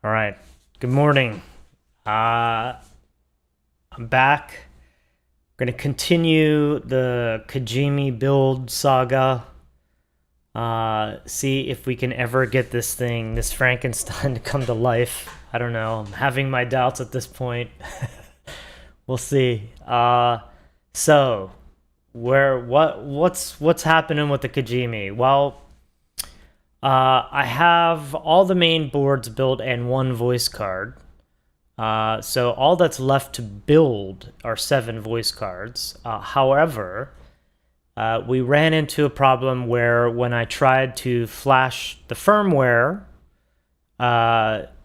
All right. Good morning. I'm back. Going to continue the Kijimi build saga. See if we can ever get this Frankenstein, to come to life. I don't know. I'm having my doubts at this point. We'll see. So what's happening with the Kijimi? Well, I have all the main boards built and one voice card. So all that's left to build are 7 voice cards. However, we ran into a problem where when I tried to flash the firmware,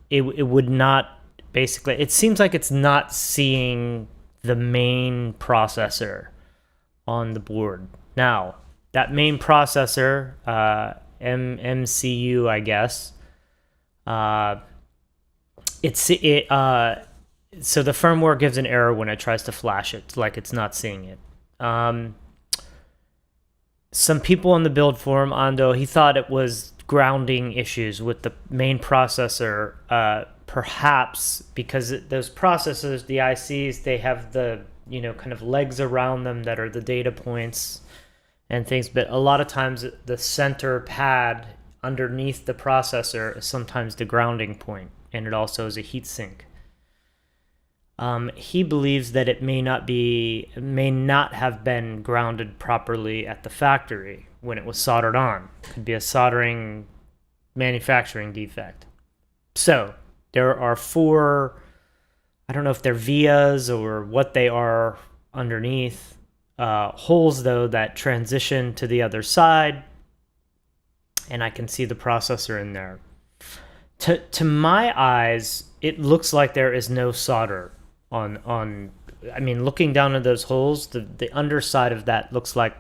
it would not, basically, it seems like it's not seeing the main processor on the board. Now, that main processor, MCU, I guess, so the firmware gives an error when it tries to flash it, like it's not seeing it. Some people on the build forum, Ando, he thought it was grounding issues with the main processor, perhaps because those processors, the ICs, they have the, kind of legs around them that are the data points and things, but a lot of times the center pad underneath the processor is sometimes the grounding point, and it also is a heat sink. He believes that it may not have been grounded properly at the factory when it was soldered on. Could be a soldering manufacturing defect. So there are 4, I don't know if they're vias or what they are underneath, holes though that transition to the other side, and I can see the processor in there. To my eyes, it looks like there is no solder on I mean, looking down at those holes, the underside of that looks like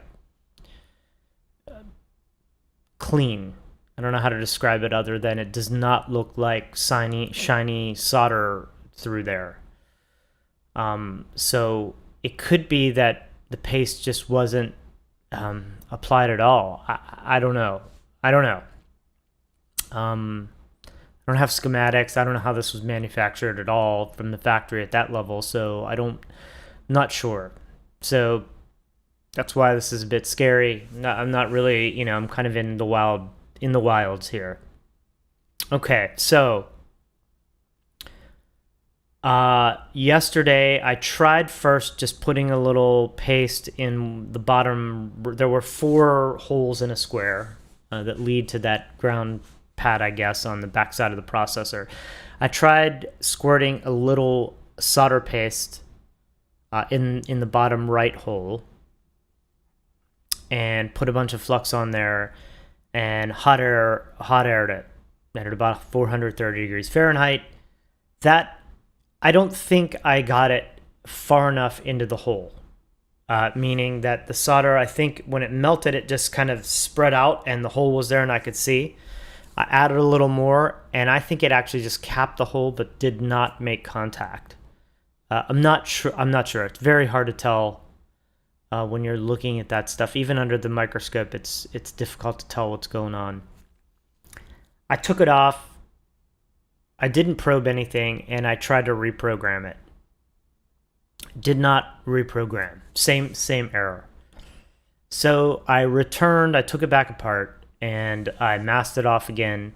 clean. I don't know how to describe it other than it does not look like shiny solder through there. So it could be that the paste just wasn't applied at all. I don't know. I don't have schematics. I don't know how this was manufactured at all from the factory at that level, so not sure. So that's why this is a bit scary. I'm not really, I'm kind of in the wilds here. Okay, so yesterday I tried first just putting a little paste in the bottom. There were 4 holes in a square that lead to that ground pad, I guess, on the backside of the processor. I tried squirting a little solder paste in the bottom right hole and put a bunch of flux on there and hot aired it at about 430 degrees Fahrenheit. That, I don't think I got it far enough into the hole, meaning that the solder, I think when it melted, it just kind of spread out and the hole was there and I could see. I added a little more, and I think it actually just capped the hole but did not make contact. I'm not sure. It's very hard to tell when you're looking at that stuff. Even under the microscope, it's difficult to tell what's going on. I took it off. I didn't probe anything, and I tried to reprogram it. Did not reprogram. Same error. So I returned. I took it back apart, and I masked it off again,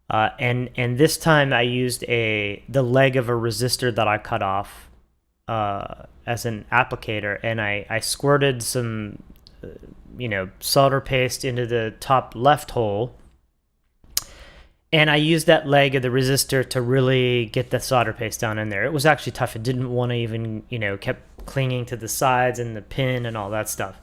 and this time I used the leg of a resistor that I cut off as an applicator, and I squirted some solder paste into the top left hole, and I used that leg of the resistor to really get the solder paste down in there. It was actually tough. It didn't want to even, kept clinging to the sides and the pin and all that stuff.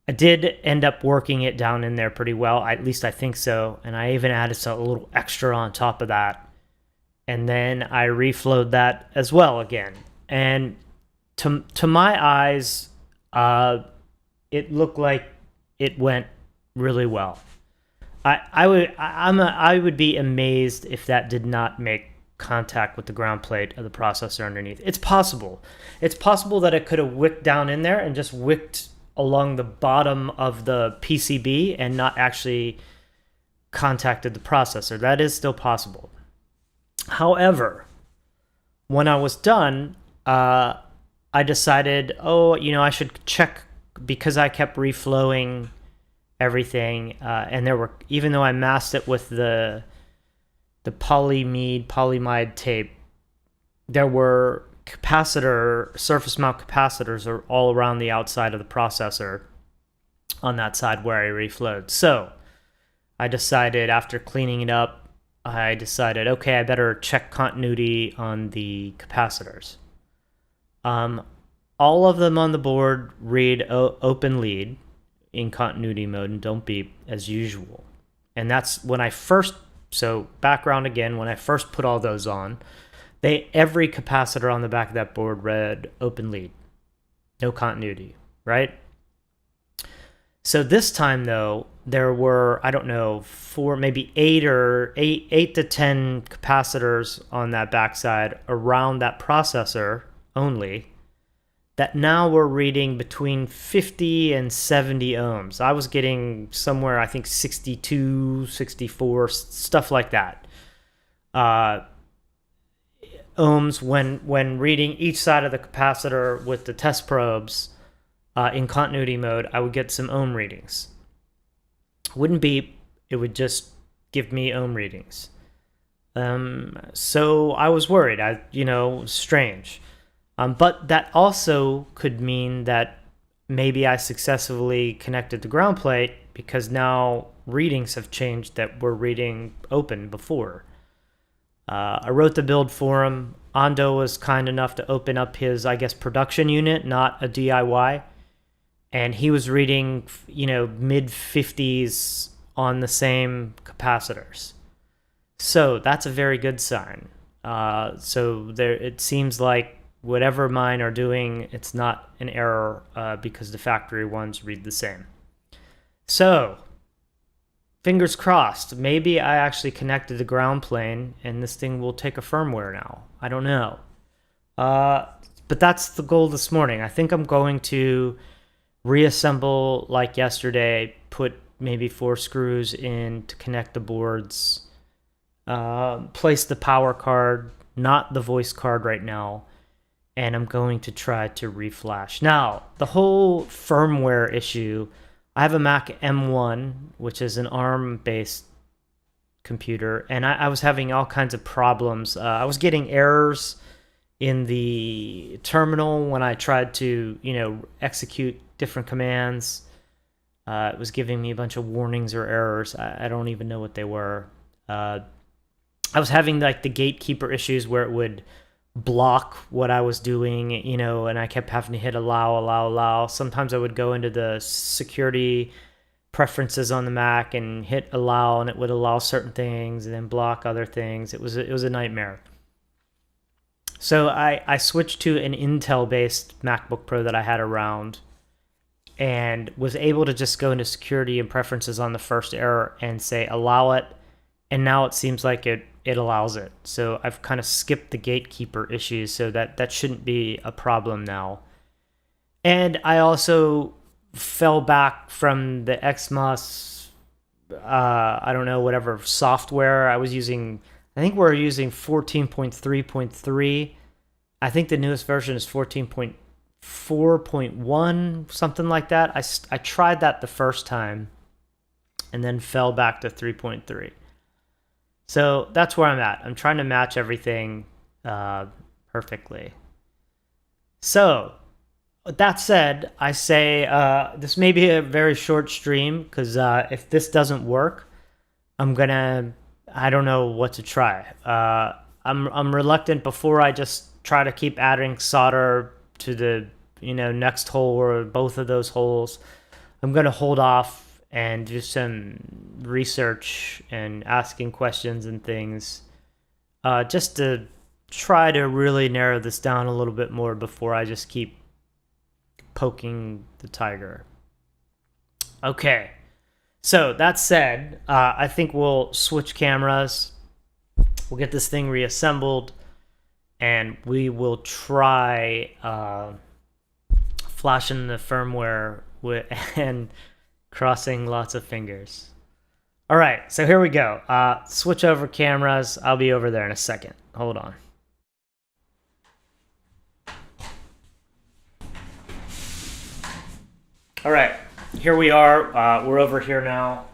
I did end up working it down in there pretty well, at least I think so, and I even added a little extra on top of that, and then I reflowed that as well again. And to my eyes, it looked like it went really well. I would be amazed if that did not make contact with the ground plate of the processor underneath. It's possible. It's possible that it could have wicked down in there and just wicked along the bottom of the PCB and not actually contacted the processor. That is still possible. However, when I was done, I decided, I should check because I kept reflowing everything, and there were, even though I masked it with the polyimide tape, there were surface mount capacitors are all around the outside of the processor on that side where I reflowed. So I decided, after cleaning it up, okay, I better check continuity on the capacitors. All of them on the board read open lead in continuity mode and don't beep as usual. And that's when I first, so background again, when I first put all those on, every capacitor on the back of that board read open lead, no continuity, right? So this time though, there were, I don't know, maybe eight to 10 capacitors on that backside around that processor only, that now were reading between 50 and 70 ohms. I was getting somewhere, I think 62, 64, stuff like that. Ohms when reading each side of the capacitor with the test probes in continuity mode, I would get some ohm readings. Wouldn't beep, it would just give me ohm readings. So I was worried. Strange. But that also could mean that maybe I successfully connected the ground plate, because now readings have changed that were reading open before. I wrote the build for him. Ando was kind enough to open up his, I guess, production unit, not a DIY. And he was reading, mid 50s on the same capacitors. So that's a very good sign. So it seems like whatever mine are doing, it's not an error, because the factory ones read the same. So, fingers crossed, maybe I actually connected the ground plane and this thing will take a firmware now. I don't know. But that's the goal this morning. I think I'm going to reassemble like yesterday, put maybe 4 screws in to connect the boards, place the power card, not the voice card right now, and I'm going to try to reflash. Now, the whole firmware issue, I have a Mac M1, which is an ARM-based computer, and I was having all kinds of problems. I was getting errors in the terminal when I tried to, execute different commands. It was giving me a bunch of warnings or errors. I don't even know what they were. I was having like the gatekeeper issues where it would block what I was doing, and I kept having to hit allow. Sometimes I would go into the security preferences on the Mac and hit allow, and it would allow certain things and then block other things. It was a nightmare. So I switched to an Intel-based MacBook Pro that I had around, and was able to just go into security and preferences on the first error and say allow it, and now it seems like it allows it. So I've kind of skipped the gatekeeper issues, so that shouldn't be a problem now. And I also fell back from the XMOS, I don't know, whatever software I was using. I think we're using 14.3.3. I think the newest version is 14.4.1, something like that. I tried that the first time and then fell back to 3.3. So that's where I'm at. I'm trying to match everything perfectly. So, with that said, I say this may be a very short stream, because if this doesn't work, I don't know what to try. I'm reluctant before I just try to keep adding solder to the next hole or both of those holes. I'm going to hold off and do some research and asking questions and things, just to try to really narrow this down a little bit more before I just keep poking the tiger. Okay, so that said, I think we'll switch cameras. We'll get this thing reassembled, and we will try flashing the firmware and crossing lots of fingers. All right, so here we go. Switch over cameras. I'll be over there in a second. Hold on. All right, here we are. We're over here now.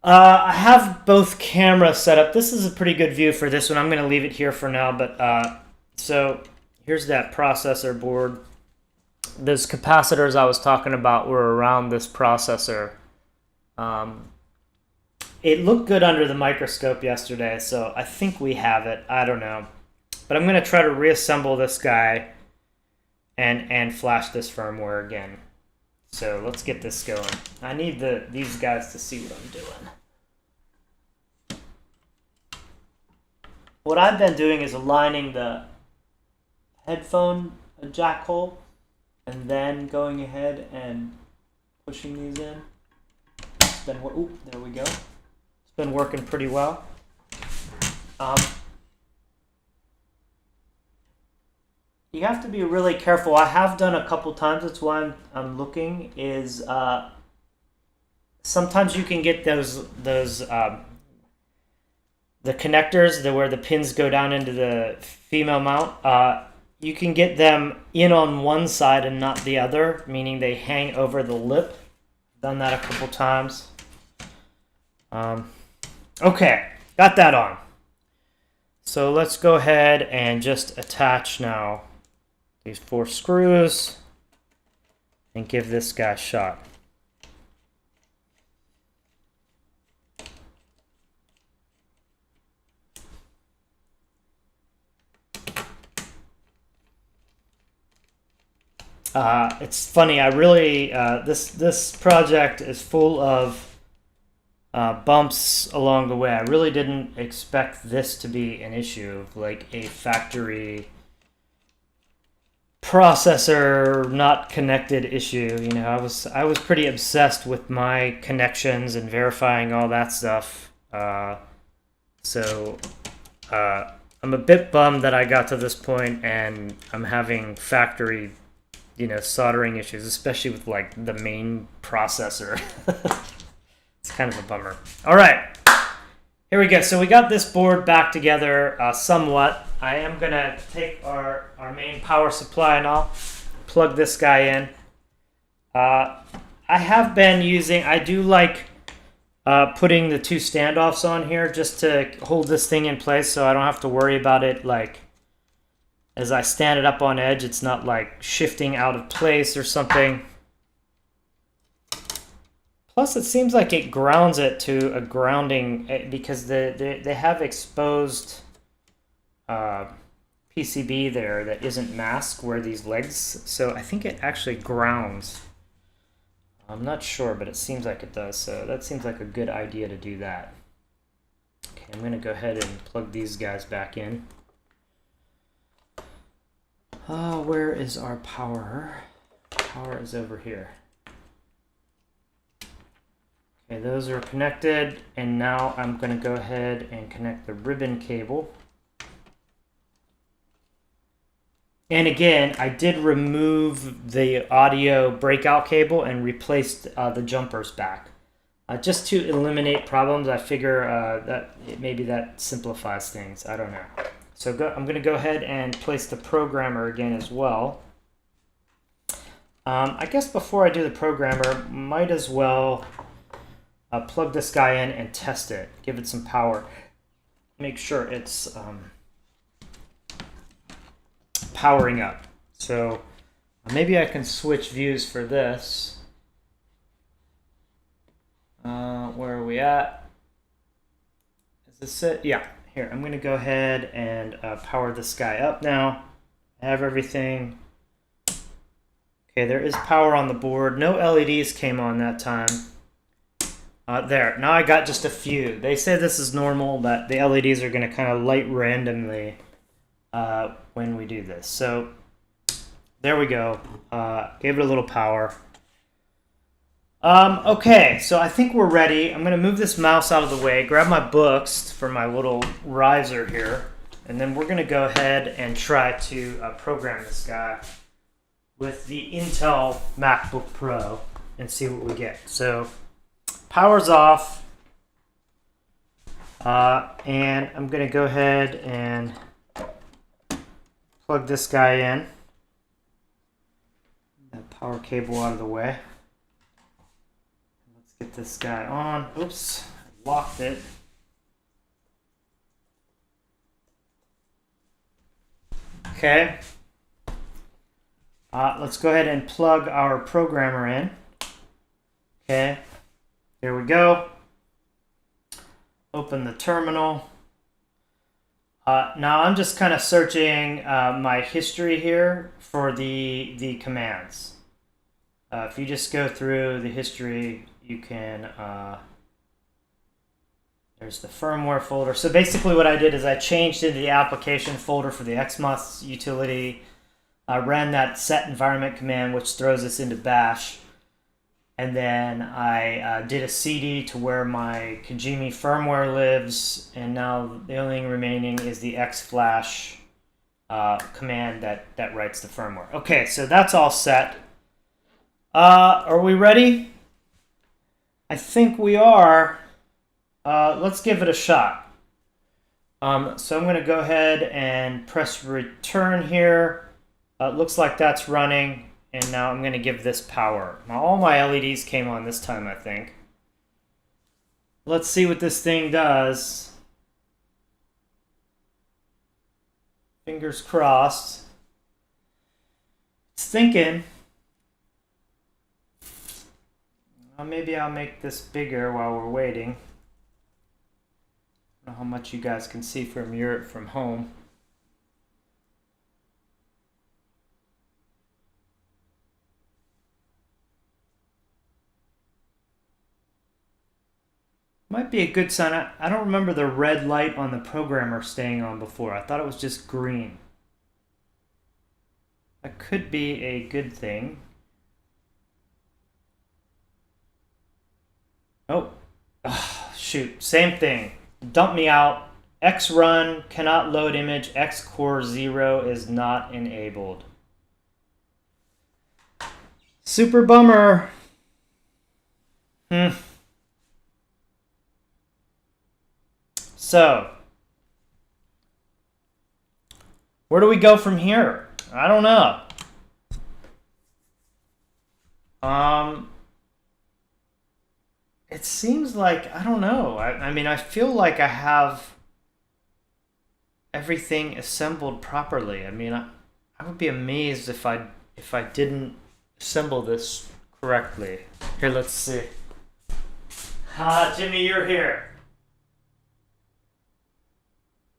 I have both cameras set up. This is a pretty good view for this one. I'm going to leave it here for now. But so here's that processor board. Those capacitors I was talking about were around this processor. It looked good under the microscope yesterday, so I think we have it. I don't know. But I'm going to try to reassemble this guy and flash this firmware again. So let's get this going. I need these guys to see what I'm doing. What I've been doing is aligning the headphone jack hole and then going ahead and pushing these in. It's been there we go. It's been working pretty well. You have to be really careful. I have done a couple times. That's why I'm looking. Is sometimes you can get those the connectors where the pins go down into the female mount. You can get them in on one side and not the other, meaning they hang over the lip. Done that a couple times. Okay, got that on. So let's go ahead and just attach now these 4 screws and give this guy a shot. It's funny. I really this project is full of bumps along the way. I really didn't expect this to be an issue, like a factory processor not connected issue. You know, I was pretty obsessed with my connections and verifying all that stuff. So I'm a bit bummed that I got to this point and I'm having factory, soldering issues, especially with like the main processor. It's kind of a bummer. All right, here we go. So we got this board back together somewhat. I am going to take our main power supply and I'll plug this guy in. I do like putting the 2 standoffs on here just to hold this thing in place so I don't have to worry about it like as I stand it up on edge. It's not like shifting out of place or something. Plus, it seems like it grounds it to a grounding because they have exposed PCB there that isn't masked where these legs. So I think it actually grounds. I'm not sure, but it seems like it does. So that seems like a good idea to do that. Okay, I'm going to go ahead and plug these guys back in. Where is our power? Power is over here. Okay, those are connected, and now I'm going to go ahead and connect the ribbon cable. And again, I did remove the audio breakout cable and replaced the jumpers back. Just to eliminate problems. I figure maybe that simplifies things. I don't know. So I'm going to go ahead and place the programmer again as well. I guess before I do the programmer, might as well plug this guy in and test it. Give it some power. Make sure it's powering up. So maybe I can switch views for this. Where are we at? Is this it? Yeah. Here, I'm going to go ahead and power this guy up now. I have everything. Okay, there is power on the board. No LEDs came on that time. There, now I got just a few. They say this is normal, but the LEDs are going to kind of light randomly when we do this. So there we go. Gave it a little power. Okay, so I think we're ready. I'm going to move this mouse out of the way, grab my books for my little riser here, and then we're going to go ahead and try to program this guy with the Intel MacBook Pro and see what we get. So power's off. And I'm going to go ahead and plug this guy in. That power cable out of the way. Let's get this guy on. Oops, I locked it. Okay. Let's go ahead and plug our programmer in. Okay. Here we go. Open the terminal. Now I'm just kind of searching my history here for the commands. If you just go through the history, you can, there's the firmware folder. So basically what I did is I changed into the application folder for the XMOS utility. I ran that set environment command, which throws us into bash. And then I did a CD to where my Kijimi firmware lives, and now the only thing remaining is the xflash command that writes the firmware. Okay, so that's all set. Are we ready? I think we are. Let's give it a shot. So I'm going to go ahead and press return here. It looks like that's running. And now I'm going to give this power. Now all my LEDs came on this time, I think. Let's see what this thing does. Fingers crossed. It's thinking. Well, maybe I'll make this bigger while we're waiting. I don't know how much you guys can see from home. Might be a good sign. I don't remember the red light on the programmer staying on before. I thought it was just green. That could be a good thing. Oh, shoot. Same thing. Dump me out. Xrun cannot load image. Xcore 0 is not enabled. Super bummer. So, where do we go from here? I don't know. It seems like, I don't know. I mean, I feel like I have everything assembled properly. I mean, I would be amazed if I didn't assemble this correctly. Here, let's see. Jimmy, you're here.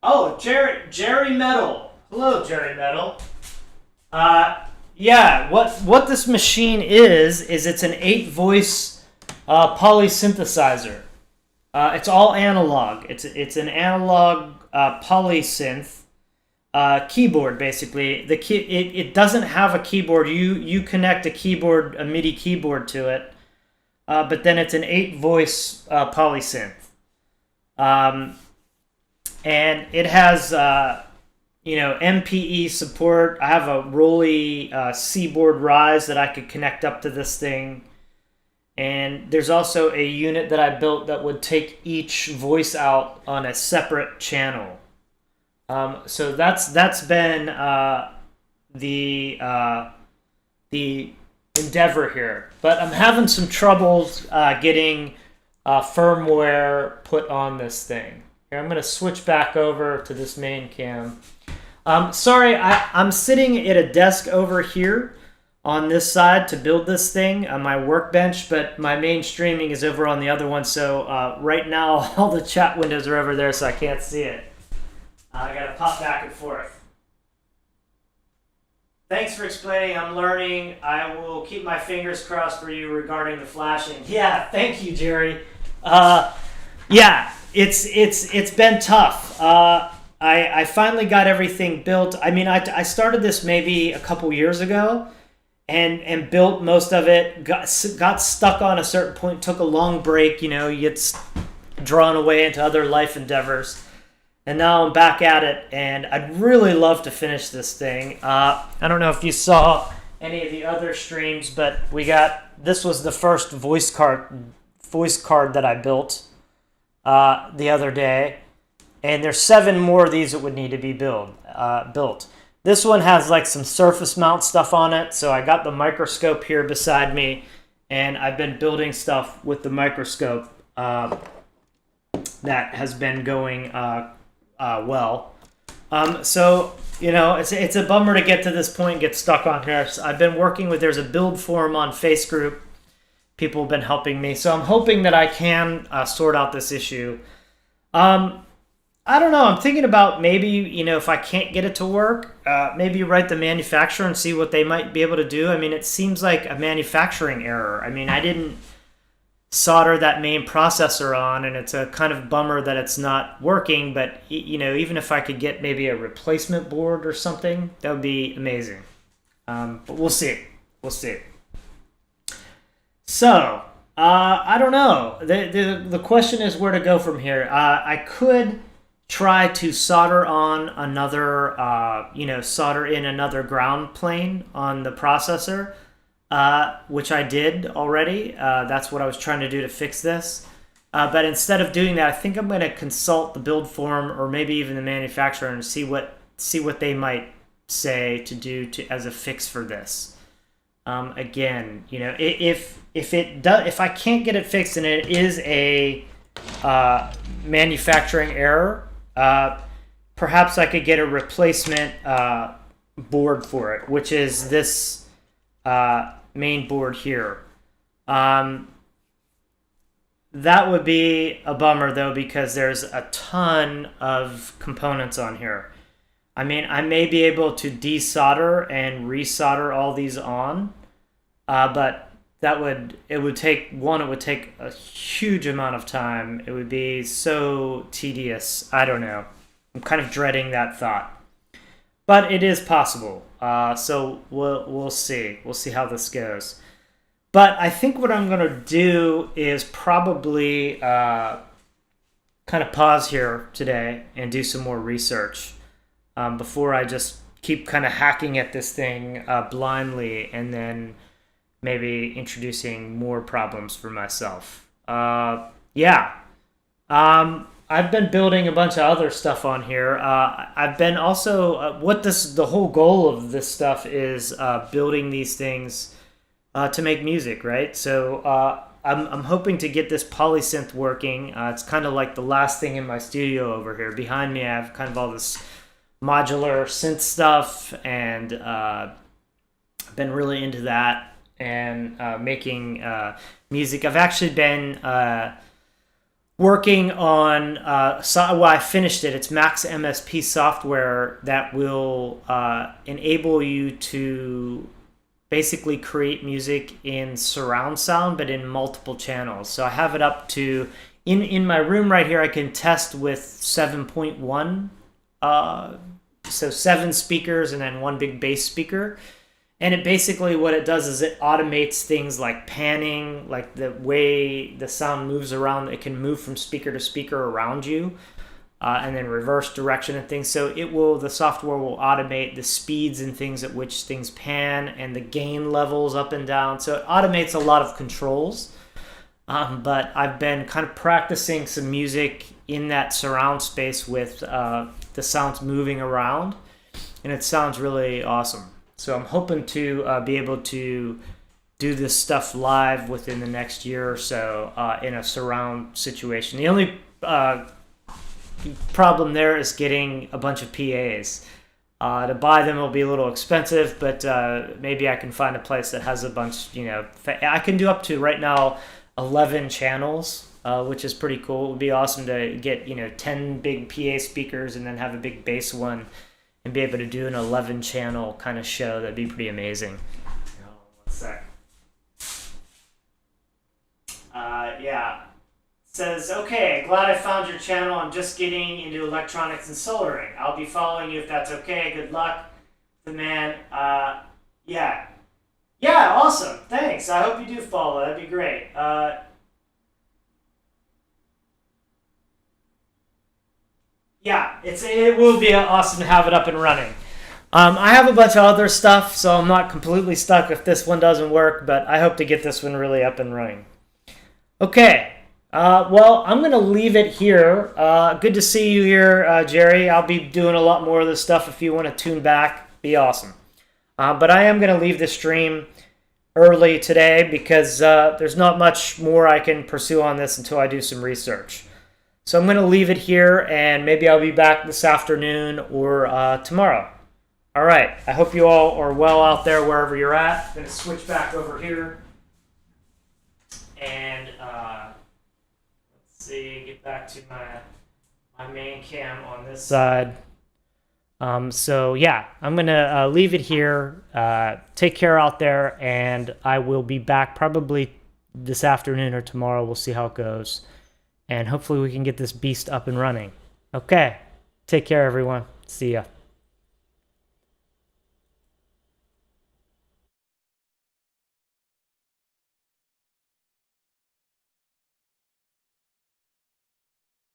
Oh, Jerry Metal. Hello, Jerry Metal. Yeah, what this machine is it's an 8-voice polysynthesizer. It's all analog. It's an analog polysynth keyboard, basically. It doesn't have a keyboard. You connect a MIDI keyboard to it, but then it's an 8-voice polysynth. And it has, MPE support. I have a Rolly C-board Rise that I could connect up to this thing. And there's also a unit that I built that would take each voice out on a separate channel. So that's been the endeavor here. But I'm having some troubles getting firmware put on this thing. Here, I'm going to switch back over to this main cam. Sorry, I'm sitting at a desk over here on this side to build this thing on my workbench, but my main streaming is over on the other one, so right now all the chat windows are over there, so I can't see it. I got to pop back and forth. Thanks for explaining. I'm learning. I will keep my fingers crossed for you regarding the flashing. Yeah, thank you, Jerry. Yeah. It's been tough. I finally got everything built. I mean, I started this maybe a couple years ago, and built most of it. Got stuck on a certain point. Took a long break. You get drawn away into other life endeavors, and now I'm back at it. And I'd really love to finish this thing. I don't know if you saw any of the other streams, but this was the first voice card voice card that I built the other day, and there's 7 more of these that would need to be built. This one has like some surface mount stuff on it, so I got the microscope here beside me, and I've been building stuff with the microscope that has been going well. So, you know, it's a bummer to get to this point and get stuck on here. So I've been working with, there's a build forum on Face Group. People have been helping me. So I'm hoping that I can sort out this issue. I don't know. I'm thinking about maybe, you know, if I can't get it to work, maybe write the manufacturer and see what they might be able to do. I mean, it seems like a manufacturing error. I mean, I didn't solder that main processor on, and it's a kind of bummer that it's not working. But, you know, even if I could get maybe a replacement board or something, that would be amazing. But we'll see. We'll see. So, I don't know. The question is where to go from here. I could try to solder on another, solder in another ground plane on the processor, which I did already. That's what I was trying to do to fix this. But instead of doing that, I think I'm going to consult the build forum or maybe even the manufacturer and see what they might say to do as a fix for this. Again, you know, if I can't get it fixed and it is a manufacturing error, perhaps I could get a replacement board for it, which is this main board here. That would be a bummer though, because there's a ton of components on here. I mean, I may be able to desolder and resolder all these on, but it would take a huge amount of time. It would be so tedious. I don't know. I'm kind of dreading that thought, but it is possible. So we'll see. We'll see how this goes. But I think what I'm gonna do is probably kind of pause here today and do some more research before I just keep kind of hacking at this thing blindly and then maybe introducing more problems for myself. I've been building a bunch of other stuff on here. I've been also the whole goal of this stuff is building these things to make music, right? So I'm hoping to get this polysynth working. It's kind of like the last thing in my studio over here. Behind me, I have kind of all this modular synth stuff, and I've been really into that and making music. I've actually been working on, I finished it. It's Max MSP software that will enable you to basically create music in surround sound, but in multiple channels. So I have it up to, in my room right here, I can test with 7.1, so 7 speakers and then 1 big bass speaker. And it basically, what it does is it automates things like panning, like the way the sound moves around. It can move from speaker to speaker around you, and then reverse direction and things. So the software will automate the speeds and things at which things pan and the gain levels up and down. So it automates a lot of controls. But I've been kind of practicing some music in that surround space with the sounds moving around, and it sounds really awesome. So I'm hoping to be able to do this stuff live within the next year or so in a surround situation. The only problem there is getting a bunch of PAs. To buy them will be a little expensive, but maybe I can find a place that has a bunch, you know. I can do up to, right now, 11 channels, which is pretty cool. It would be awesome to get, 10 big PA speakers and then have a big bass one and be able to do an 11 channel kind of show. That'd be pretty amazing. One sec. It says, okay, glad I found your channel. I'm just getting into electronics and soldering. I'll be following you if that's okay. Good luck. The man, yeah, awesome. Thanks. I hope you do follow. That'd be great. It will be awesome to have it up and running. I have a bunch of other stuff, so I'm not completely stuck if this one doesn't work, but I hope to get this one really up and running. Okay. Well, I'm going to leave it here. Good to see you here, Jerry. I'll be doing a lot more of this stuff if you want to tune back. Be awesome. But I am going to leave the stream early today because there's not much more I can pursue on this until I do some research. So I'm going to leave it here, and maybe I'll be back this afternoon or tomorrow. All right. I hope you all are well out there wherever you're at. I'm going to switch back over here. And let's see, get back to my main cam on this side. So yeah, I'm gonna leave it here. Take care out there, and I will be back probably this afternoon or tomorrow. We'll see how it goes, and hopefully we can get this beast up and running. Okay, take care, everyone. See ya.